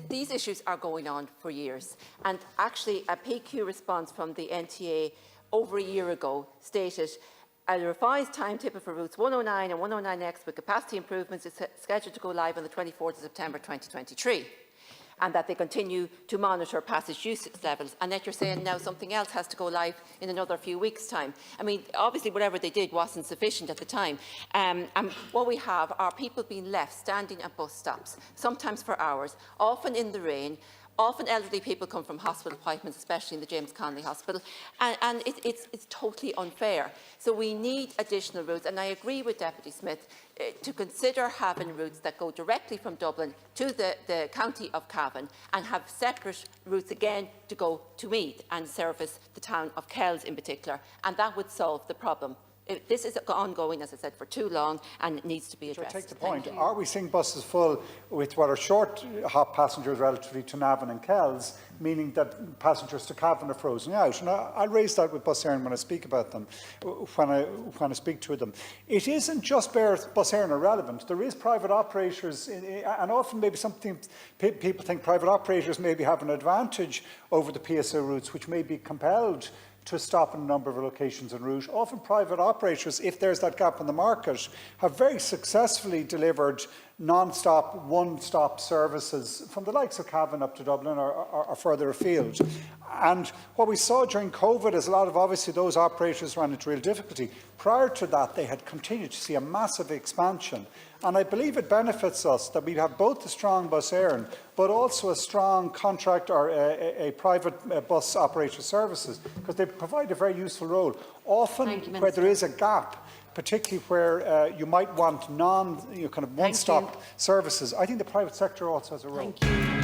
these issues are going on for years. And actually, a PQ response from the NTA over a year ago stated a revised timetable for routes 109 and 109X with capacity improvements is scheduled to go live on the 24th of September 2023. And that they continue to monitor passage usage levels, and that you're saying now something else has to go live in another few weeks' time. I mean, obviously whatever they did wasn't sufficient at the time. And what we have are people being left standing at bus stops, sometimes for hours, often in the rain. Often elderly people come from hospital appointments, especially in the James Connolly Hospital, and it's totally unfair. So we need additional routes, and I agree with Deputy Smith to consider having routes that go directly from Dublin to the county of Cavan, and have separate routes again to go to Meath and service the town of Kells in particular, and that would solve the problem. This is ongoing, as I said, for too long, and it needs to be addressed. So I take the point. Are we seeing buses full with what are short hop passengers relatively to Navan and Kells, meaning that passengers to Cavan are frozen out? And I'll raise that with Bus Éireann when I speak about them, when I speak to them. It isn't just Bus Éireann are relevant. There is private operators, and often maybe people think private operators maybe have an advantage over the PSO routes, which may be compelled to stop in a number of locations en route. Often private operators, if there's that gap in the market, have very successfully delivered non-stop, one-stop services from the likes of Cavan up to Dublin or further afield. And what we saw during COVID is a lot of, obviously, those operators ran into real difficulty. Prior to that, they had continued to see a massive expansion. And I believe it benefits us that we have both a strong Bus Éireann, but also a strong contract or a private bus operator services, because they provide a very useful role. Often, where there is a gap, particularly where you might want kind of one-stop services, I think the private sector also has a role. Thank you.